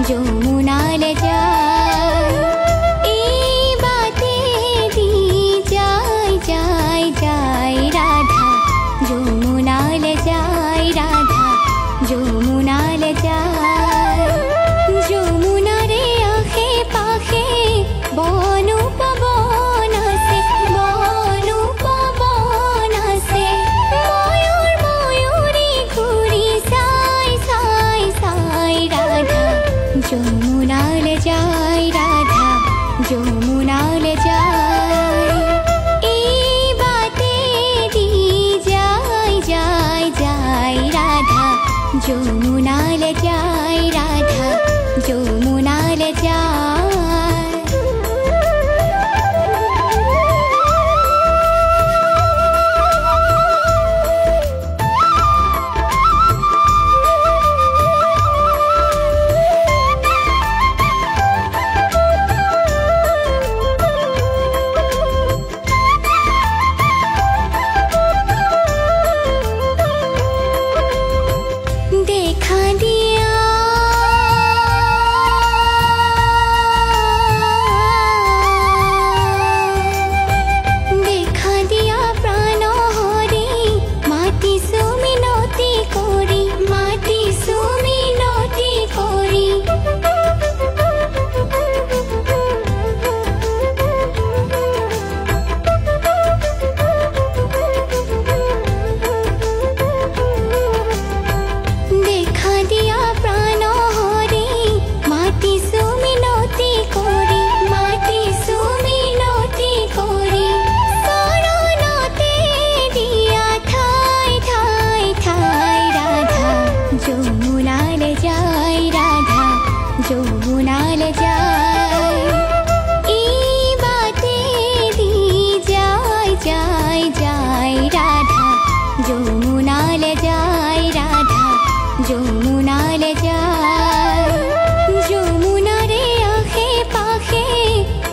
যমুনালে যায়। এই বাতে দি যায় যায় যায় রাধা, যমুনালে যায় রাধা, যমুনালে যায়। যমুনারে আখে পাখে বন উপবন আছে, বন উপবন আছে। ময়ূর ময়ূরী ঘুরি সাই সাই সাই রাধা, যমুনালে যায় রাধা, যমুনালে যায়। এই বাতে দি যায় যায় যায় রাধা, যমুনালে যায় রাধা, যমুনালে যায়। देखा दिया देखा दिया प्राण हरि, माटी सुमिनति करी, माटी सुमिनति करी। देखा दिया प्राण हरि, माटी सुमिनति करी, माटी सुमिनति करी। शरणते दिया ठाई ठाई ठाई राधा, যমুনালে যায় রাধা, যমুনালে যায়। এই বাতে দি যায় যায় যায় রাধা, যমুনালে যায় রাধা, যমুনালে যায়। যমুনারে আখে পাখে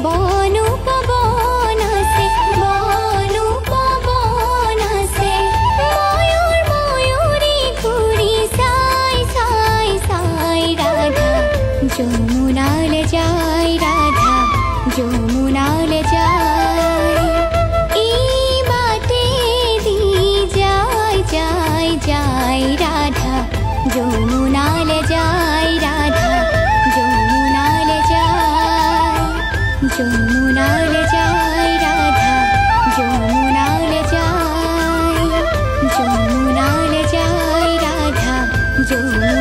বন উপবন আছে, বন উপবন আছে। ময়ূর ময়ূরী ঘুরি সাই সাই সাই রাধা, যমুনালে যায় রাধা, যমুনালে যায়। এই বাতে দি যায় যায় যায় রাধা, যমুনালে যায় রাধা, যমুনালে যায়। যমুনালে যায় রাধা, যমুনালে যায়, যমুনালে যায় রাধা, যমুনালে